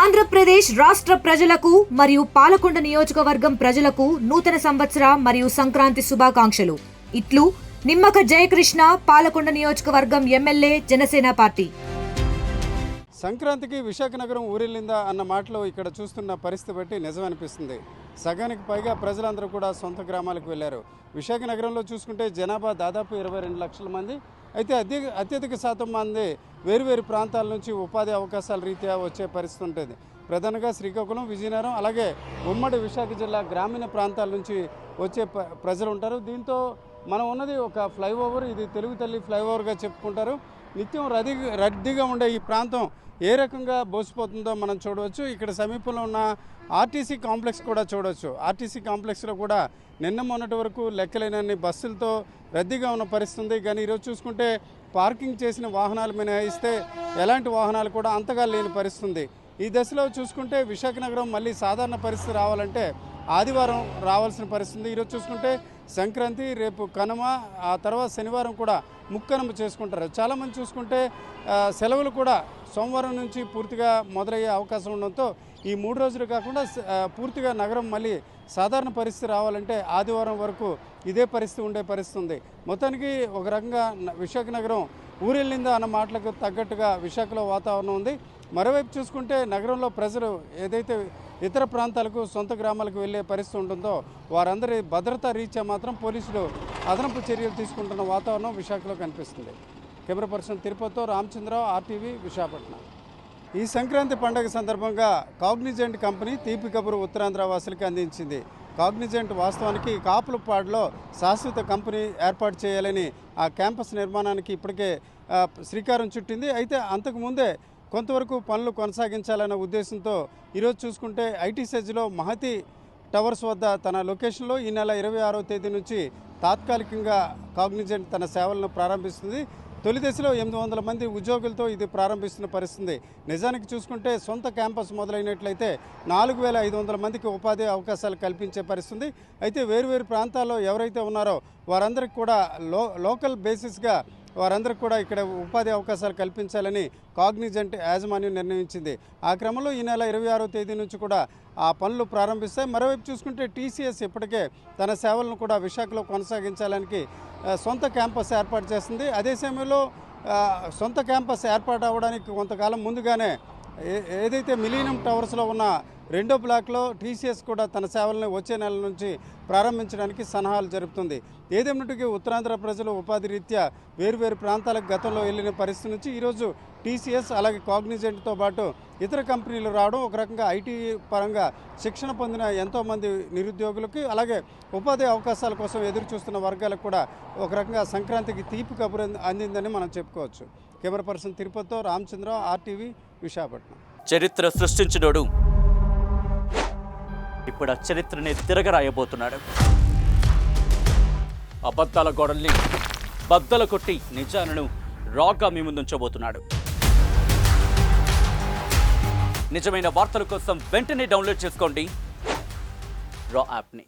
ఆంధ్రప్రదేశ్ రాష్ట్ర ప్రజలకు మరియు పాలకొండ నియోజకవర్గం ప్రజలకు నూతన సంవత్సర మరియు సంక్రాంతి శుభాకాంక్షలు. ఇట్లు నిమ్మక జయకృష్ణ, పాలకొండ నియోజకవర్గం ఎమ్మెల్యే, జనసేన పార్టీ. సంక్రాంతికి విశాఖ నగరం ఊరెళ్ళిందా అన్న మాటలు ఇక్కడ చూస్తున్న పరిస్థితి బట్టి నిజమనిపిస్తుంది. సగానికి పైగా ప్రజలందరూ కూడా సొంత గ్రామాలకు వెళ్ళారు. విశాఖ నగరంలో చూసుకుంటే జనాభా దాదాపు 22 లక్షల మంది. అయితే అత్యధిక శాతం మంది వేరువేరు ప్రాంతాల నుంచి ఉపాధి అవకాశాల రీత్యా వచ్చే పరిస్థితి ఉంటుంది. ప్రధానంగా శ్రీకాకుళం, విజయనగరం, అలాగే ఉమ్మడి విశాఖ జిల్లా గ్రామీణ ప్రాంతాల నుంచి వచ్చే ప్రజలు ఉంటారు. దీంతో మనం ఉన్నది ఒక ఫ్లైఓవర్. ఇది తెలుగు తల్లి ఫ్లైఓవర్గా చెప్పుకుంటారు. నిత్యం రద్దీగా ఉండే ఈ ప్రాంతం ఏ రకంగా బోసిపోతుందో మనం చూడవచ్చు. ఇక్కడ సమీపంలో ఉన్న ఆర్టీసీ కాంప్లెక్స్ కూడా చూడవచ్చు. ఆర్టీసీ కాంప్లెక్స్లో కూడా నిన్న మొన్నటి వరకు లెక్కలేనన్ని బస్సులతో రద్దీగా ఉన్న పరిస్థితి ఉంది. కానీ ఈరోజు చూసుకుంటే పార్కింగ్ చేసిన వాహనాలు మినహాయిస్తే ఎలాంటి వాహనాలు కూడా అంతగా లేని పరిస్థితి. ఈ దశలో చూసుకుంటే విశాఖ నగరం మళ్ళీ సాధారణ పరిస్థితి రావాలంటే ఆదివారం రావాల్సిన పరిస్థితి. ఈరోజు చూసుకుంటే సంక్రాంతి, రేపు కనుమ, ఆ తర్వాత శనివారం కూడా ముక్కనుమ చేసుకుంటారు. చాలామంది చూసుకుంటే సెలవులు కూడా సోమవారం నుంచి పూర్తిగా మొదలయ్యే అవకాశం ఉండడంతో ఈ 3 రోజులు కాకుండా పూర్తిగా నగరం మళ్ళీ సాధారణ పరిస్థితి రావాలంటే ఆదివారం వరకు ఇదే పరిస్థితి ఉండే పరిస్థితి ఉంది. మొత్తానికి ఒక రకంగా విశాఖ నగరం ఊరెళ్ళిందా అన్న మాటలకు తగ్గట్టుగా విశాఖలో వాతావరణం ఉంది. మరోవైపు చూసుకుంటే నగరంలో ప్రజలు ఏదైతే ఇతర ప్రాంతాలకు, సొంత గ్రామాలకు వెళ్ళే పరిస్థితి ఉంటుందో వారందరి భద్రతా రీత్యా మాత్రం పోలీసులు అదనపు చర్యలు తీసుకుంటున్న వాతావరణం విశాఖలో కనిపిస్తుంది. కెమెరా పర్సన్ తిరుపతితో రామచంద్రరావు, RTV, విశాఖపట్నం. ఈ సంక్రాంతి పండుగ సందర్భంగా కాగ్నిజెంట్ కంపెనీ తీపి కబురు ఉత్తరాంధ్ర వాసులకి అందించింది. కాగ్నిజెంట్ వాస్తవానికి కాపులపాడులో శాశ్వత కంపెనీ ఏర్పాటు చేయాలని ఆ క్యాంపస్ నిర్మాణానికి ఇప్పటికే శ్రీకారం చుట్టింది. అయితే అంతకుముందే కొంతవరకు పనులు కొనసాగించాలన్న ఉద్దేశంతో ఈరోజు చూసుకుంటే ఐటీ సెజ్లో మహతి టవర్స్ వద్ద తన లొకేషన్లో ఈ నెల 26వ తేదీ నుంచి తాత్కాలికంగా కాగ్నిజెంట్ తన సేవలను ప్రారంభిస్తుంది. తొలి దశలో 800 మంది ఉద్యోగులతో ఇది ప్రారంభిస్తున్న పరిస్థితి. నిజానికి చూసుకుంటే సొంత క్యాంపస్ మొదలైనట్లయితే 4500 మందికి ఉపాధి అవకాశాలు కల్పించే పరిస్థితి. అయితే వేరువేరు ప్రాంతాల్లో ఎవరైతే ఉన్నారో వారందరికీ కూడా లోకల్ బేసిస్గా వారందరికీ కూడా ఇక్కడ ఉపాధి అవకాశాలు కల్పించాలని కాగ్నిజెంట్ యాజమాన్యం నిర్ణయించింది. ఆ క్రమంలో ఈ నెల 26వ తేదీ నుంచి కూడా ఆ పనులు ప్రారంభిస్తాయి. మరోవైపు చూసుకుంటే TCS ఇప్పటికే తన సేవలను కూడా విశాఖలో కొనసాగించడానికి సొంత క్యాంపస్ ఏర్పాటు చేస్తుంది. అదే సమయంలో సొంత క్యాంపస్ ఏర్పాటు అవ్వడానికి కొంతకాలం ముందుగానే ఏదైతే మిలీనియం టవర్స్లో ఉన్న 2వ బ్లాక్లో TCS కూడా తన సేవలను వచ్చే నెల నుంచి ప్రారంభించడానికి సన్నాహాలు జరుపుతుంది. ఏదేమిటికి ఉత్తరాంధ్ర ప్రజలు ఉపాధి రీత్యా వేరువేరు ప్రాంతాలకు గతంలో వెళ్ళిన పరిస్థితి నుంచి ఈరోజు TCS అలాగే కాగ్నిజెంట్తో పాటు ఇతర కంపెనీలు రావడం ఒక రకంగా ఐటీ పరంగా శిక్షణ పొందిన ఎంతోమంది నిరుద్యోగులకి, అలాగే ఉపాధి అవకాశాల కోసం ఎదురు చూస్తున్న వర్గాలకు కూడా ఒక రకంగా సంక్రాంతికి తీపి కబురు అందిందని మనం చెప్పుకోవచ్చు. కెమెరా పర్సన్ తిరుపతితో రామచంద్రరావు, RTV, విశాఖపట్నం. చరిత్ర సృష్టించినోడు ఇప్పుడు ఆ చరిత్రని తిరగరాయబోతున్నాడు. అబద్ధాల గోడల్ని బద్దలు కొట్టి నిజాలను రాగా మీ ముందుంచబోతున్నాడు. నిజమైన వార్తల కోసం వెంటనే డౌన్లోడ్ చేసుకోండి రా యాప్ని.